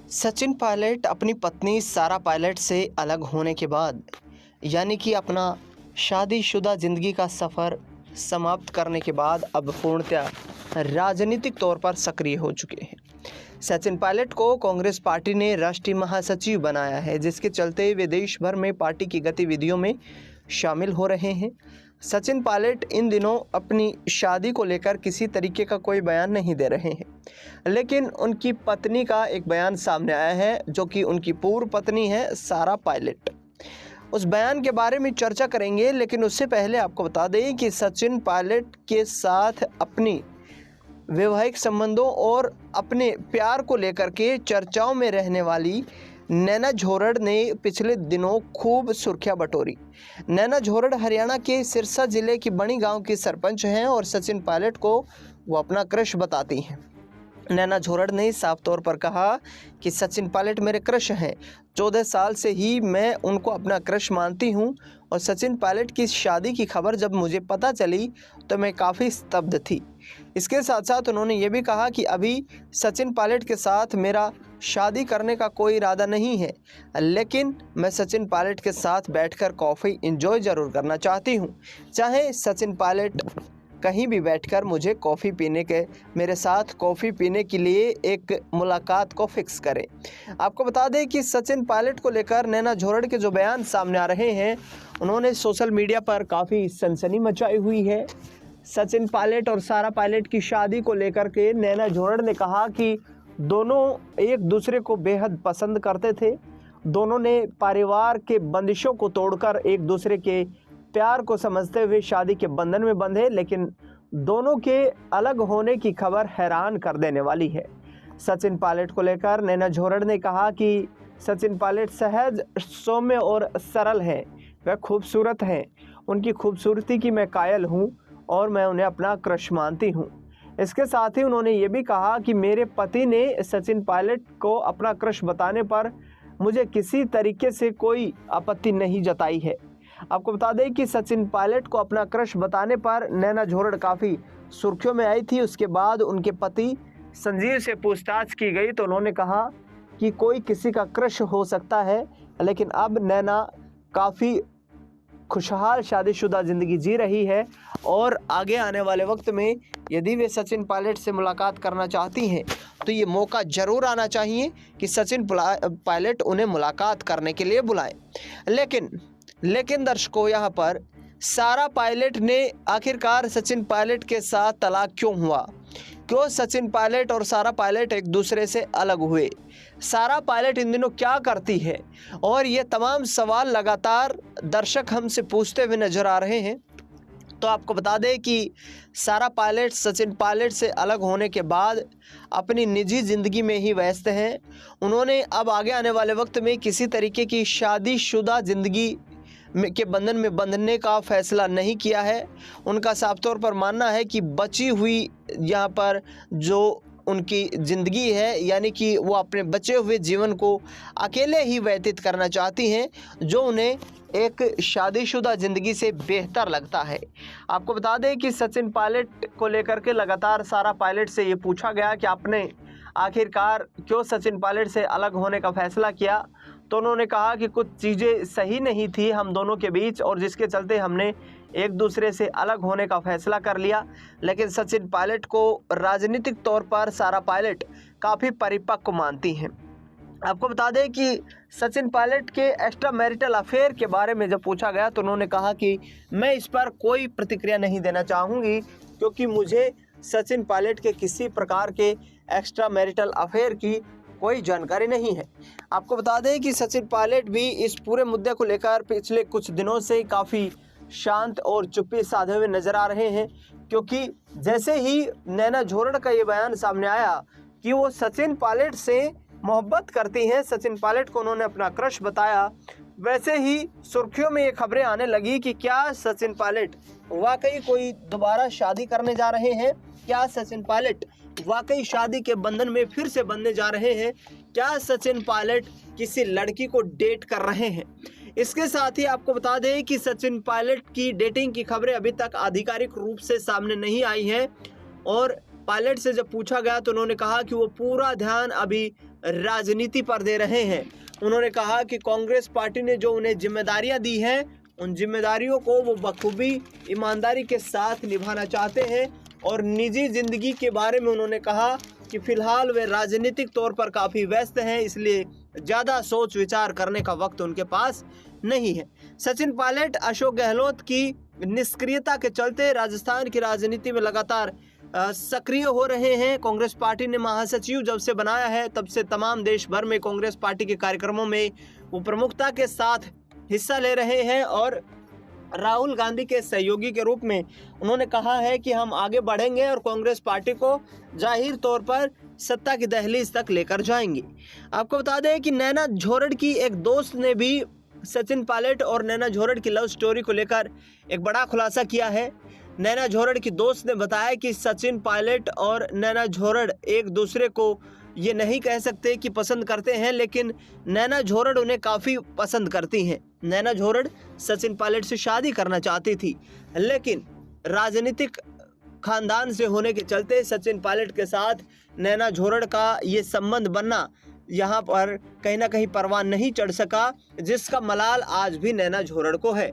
सचिन पायलट अपनी पत्नी सारा पायलट से अलग होने के बाद यानी कि अपना शादीशुदा ज़िंदगी का सफ़र समाप्त करने के बाद अब पूर्णतः राजनीतिक तौर पर सक्रिय हो चुके हैं। सचिन पायलट को कांग्रेस पार्टी ने राष्ट्रीय महासचिव बनाया है, जिसके चलते वे देश भर में पार्टी की गतिविधियों में शामिल हो रहे हैं। सचिन पायलट इन दिनों अपनी शादी को लेकर किसी तरीके का कोई बयान नहीं दे रहे हैं, लेकिन उनकी पत्नी का एक बयान सामने आया है, जो कि उनकी पूर्व पत्नी है सारा पायलट। उस बयान के बारे में चर्चा करेंगे, लेकिन उससे पहले आपको बता दें कि सचिन पायलट के साथ अपनी वैवाहिक संबंधों और अपने प्यार को लेकर के चर्चाओं में रहने वाली नैना झोरड़ ने पिछले दिनों खूब सुर्खियां बटोरी। नैना झोरड़ हरियाणा के सिरसा जिले की बणी गांव की सरपंच हैं और सचिन पायलट को वो अपना क्रश बताती हैं। नैना झोरड़ ने साफ तौर पर कहा कि सचिन पायलट मेरे क्रश हैं। 14 साल से ही मैं उनको अपना क्रश मानती हूं और सचिन पायलट की शादी की खबर जब मुझे पता चली तो मैं काफ़ी स्तब्ध थी। इसके साथ साथ उन्होंने ये भी कहा कि अभी सचिन पायलट के साथ मेरा शादी करने का कोई इरादा नहीं है, लेकिन मैं सचिन पायलट के साथ बैठकर कॉफ़ी एंजॉय ज़रूर करना चाहती हूँ। चाहे सचिन पायलट कहीं भी बैठकर मुझे कॉफ़ी पीने के मेरे साथ कॉफ़ी पीने के लिए एक मुलाकात को फिक्स करें। आपको बता दें कि सचिन पायलट को लेकर नैना झोरड़ के जो बयान सामने आ रहे हैं, उन्होंने सोशल मीडिया पर काफ़ी सनसनी मचाई हुई है। सचिन पायलट और सारा पायलट की शादी को लेकर के नैना झोरड़ ने कहा कि दोनों एक दूसरे को बेहद पसंद करते थे। दोनों ने परिवार के बंदिशों को तोड़कर एक दूसरे के प्यार को समझते हुए शादी के बंधन में बंधे, लेकिन दोनों के अलग होने की खबर हैरान कर देने वाली है। सचिन पायलट को लेकर नैना झोरड़ ने कहा कि सचिन पायलट सहज, सौम्य और सरल हैं। वह खूबसूरत हैं। उनकी खूबसूरती की मैं कायल हूँ और मैं उन्हें अपना क्रश मानती हूँ। इसके साथ ही उन्होंने ये भी कहा कि मेरे पति ने सचिन पायलट को अपना क्रश बताने पर मुझे किसी तरीके से कोई आपत्ति नहीं जताई है। आपको बता दें कि सचिन पायलट को अपना क्रश बताने पर नैना झोरड़ काफ़ी सुर्खियों में आई थी। उसके बाद उनके पति संजीव से पूछताछ की गई तो उन्होंने कहा कि कोई किसी का क्रश हो सकता है, लेकिन अब नैना काफ़ी खुशहाल शादीशुदा ज़िंदगी जी रही है और आगे आने वाले वक्त में यदि वे सचिन पायलट से मुलाकात करना चाहती हैं तो ये मौका ज़रूर आना चाहिए कि सचिन पायलट उन्हें मुलाकात करने के लिए बुलाएं। लेकिन दर्शकों, यहाँ पर सारा पायलट ने आखिरकार सचिन पायलट के साथ तलाक क्यों हुआ? क्यों सचिन पायलट और सारा पायलट एक दूसरे से अलग हुए? सारा पायलट इन दिनों क्या करती है? और ये तमाम सवाल लगातार दर्शक हमसे पूछते हुए नजर आ रहे हैं। तो आपको बता दें कि सारा पायलट सचिन पायलट से अलग होने के बाद अपनी निजी ज़िंदगी में ही व्यस्त हैं। उन्होंने अब आगे आने वाले वक्त में किसी तरीके की शादीशुदा ज़िंदगी के बंधन में बंधने का फैसला नहीं किया है। उनका साफ तौर पर मानना है कि बची हुई यहाँ पर जो उनकी ज़िंदगी है, यानी कि वो अपने बचे हुए जीवन को अकेले ही व्यतीत करना चाहती हैं, जो उन्हें एक शादीशुदा ज़िंदगी से बेहतर लगता है। आपको बता दें कि सचिन पायलट को लेकर के लगातार सारा पायलट से ये पूछा गया कि आपने आखिरकार क्यों सचिन पायलट से अलग होने का फैसला किया, तो उन्होंने कहा कि कुछ चीज़ें सही नहीं थी हम दोनों के बीच और जिसके चलते हमने एक दूसरे से अलग होने का फैसला कर लिया। लेकिन सचिन पायलट को राजनीतिक तौर पर सारा पायलट काफ़ी परिपक्व मानती हैं। आपको बता दें कि सचिन पायलट के एक्स्ट्रा मैरिटल अफेयर के बारे में जब पूछा गया तो उन्होंने कहा कि मैं इस पर कोई प्रतिक्रिया नहीं देना चाहूँगी, क्योंकि मुझे सचिन पायलट के किसी प्रकार के एक्स्ट्रा मैरिटल अफेयर की कोई जानकारी नहीं है। आपको बता दें कि सचिन पायलट भी इस पूरे मुद्दे को लेकर पिछले कुछ दिनों से काफ़ी शांत और चुप्पी साधे हुए नजर आ रहे हैं, क्योंकि जैसे ही नैना झोरड़ का ये बयान सामने आया कि वो सचिन पायलट से मोहब्बत करती हैं, सचिन पायलट को उन्होंने अपना क्रश बताया, वैसे ही सुर्खियों में ये खबरें आने लगी कि क्या सचिन पायलट वाकई कोई दोबारा शादी करने जा रहे हैं? क्या सचिन पायलट वाकई शादी के बंधन में फिर से बंधने जा रहे हैं? क्या सचिन पायलट किसी लड़की को डेट कर रहे हैं? इसके साथ ही आपको बता दें कि सचिन पायलट की डेटिंग की खबरें अभी तक आधिकारिक रूप से सामने नहीं आई हैं और पायलट से जब पूछा गया तो उन्होंने कहा कि वो पूरा ध्यान अभी राजनीति पर दे रहे हैं। उन्होंने कहा कि कांग्रेस पार्टी ने जो उन्हें जिम्मेदारियां दी हैं, उन जिम्मेदारियों को वो बखूबी ईमानदारी के साथ निभाना चाहते हैं। और निजी जिंदगी के बारे में उन्होंने कहा कि फिलहाल वे राजनीतिक तौर पर काफ़ी व्यस्त हैं, इसलिए ज़्यादा सोच विचार करने का वक्त उनके पास नहीं है। सचिन पायलट अशोक गहलोत की निष्क्रियता के चलते राजस्थान की राजनीति में लगातार सक्रिय हो रहे हैं। कांग्रेस पार्टी ने महासचिव जब से बनाया है तब से तमाम देश भर में कांग्रेस पार्टी के कार्यक्रमों में वो प्रमुखता के साथ हिस्सा ले रहे हैं और राहुल गांधी के सहयोगी के रूप में उन्होंने कहा है कि हम आगे बढ़ेंगे और कांग्रेस पार्टी को जाहिर तौर पर सत्ता की दहलीज तक लेकर जाएंगे। आपको बता दें कि नैना झोरड़ की एक दोस्त ने भी सचिन पायलट और नैना झोरड़ की लव स्टोरी को लेकर एक बड़ा खुलासा किया है। नैना झोरड़ की दोस्त ने बताया कि सचिन पायलट और नैना झोरड़ एक दूसरे को ये नहीं कह सकते कि पसंद करते हैं, लेकिन नैना झोरड़ उन्हें काफ़ी पसंद करती हैं। नैना झोरड़ सचिन पायलट से शादी करना चाहती थी, लेकिन राजनीतिक खानदान से होने के चलते सचिन पायलट के साथ नैना झोरड़ का ये संबंध बनना यहाँ पर कहीं ना कहीं परवान नहीं चढ़ सका, जिसका मलाल आज भी नैना झोरड़ को है।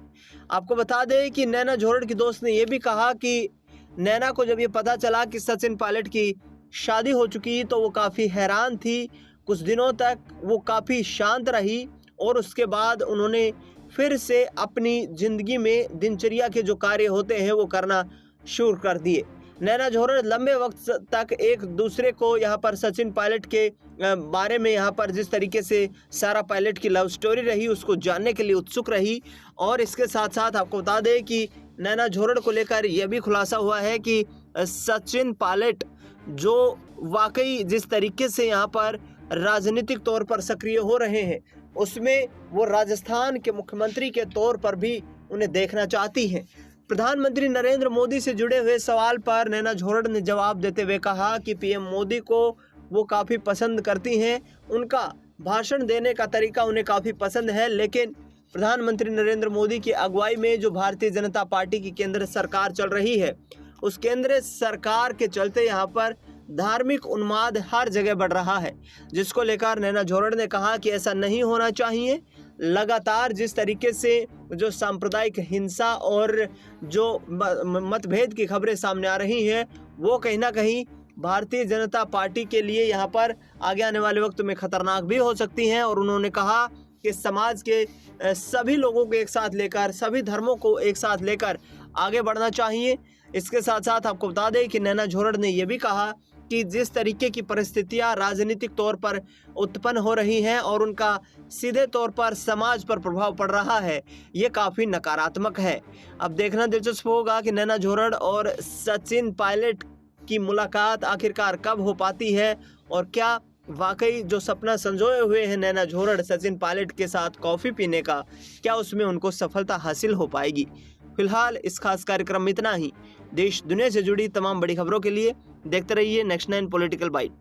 आपको बता दें कि नैना झोरड़ की दोस्त ने यह भी कहा कि नैना को जब ये पता चला कि सचिन पायलट की शादी हो चुकी तो वो काफ़ी हैरान थी। कुछ दिनों तक वो काफ़ी शांत रही और उसके बाद उन्होंने फिर से अपनी ज़िंदगी में दिनचर्या के जो कार्य होते हैं वो करना शुरू कर दिए। नैना झोरड़ लंबे वक्त तक एक दूसरे को यहाँ पर सचिन पायलट के बारे में यहाँ पर जिस तरीके से सारा पायलट की लव स्टोरी रही उसको जानने के लिए उत्सुक रही। और इसके साथ साथ आपको बता दें कि नैना झोरड़ को लेकर यह भी खुलासा हुआ है कि सचिन पायलट जो वाकई जिस तरीके से यहाँ पर राजनीतिक तौर पर सक्रिय हो रहे हैं उसमें वो राजस्थान के मुख्यमंत्री के तौर पर भी उन्हें देखना चाहती हैं। प्रधानमंत्री नरेंद्र मोदी से जुड़े हुए सवाल पर नैना झोरड़ ने जवाब देते हुए कहा कि पीएम मोदी को वो काफ़ी पसंद करती हैं, उनका भाषण देने का तरीका उन्हें काफ़ी पसंद है, लेकिन प्रधानमंत्री नरेंद्र मोदी की अगुवाई में जो भारतीय जनता पार्टी की केंद्र सरकार चल रही है उस केंद्र सरकार के चलते यहाँ पर धार्मिक उन्माद हर जगह बढ़ रहा है, जिसको लेकर नैना झोरड़ ने कहा कि ऐसा नहीं होना चाहिए। लगातार जिस तरीके से जो सांप्रदायिक हिंसा और जो मतभेद की खबरें सामने आ रही हैं वो कहीं ना कहीं भारतीय जनता पार्टी के लिए यहाँ पर आगे आने वाले वक्त में खतरनाक भी हो सकती हैं। और उन्होंने कहा कि समाज के सभी लोगों को एक साथ लेकर, सभी धर्मों को एक साथ लेकर आगे बढ़ना चाहिए। इसके साथ साथ आपको बता दें कि नैना झोरड़ ने यह भी कहा कि जिस तरीके की परिस्थितियां राजनीतिक तौर पर उत्पन्न हो रही हैं और उनका सीधे तौर पर समाज पर प्रभाव पड़ रहा है, ये काफ़ी नकारात्मक है। अब देखना दिलचस्प होगा कि नैना झोरड़ और सचिन पायलट की मुलाकात आखिरकार कब हो पाती है और क्या वाकई जो सपना संजोए हुए हैं नैना झोरड़ सचिन पायलट के साथ कॉफ़ी पीने का, क्या उसमें उनको सफलता हासिल हो पाएगी। फिलहाल इस खास कार्यक्रम में इतना ही। देश दुनिया से जुड़ी तमाम बड़ी खबरों के लिए देखते रहिए नेक्स्ट 9 पॉलिटिकल बाइट।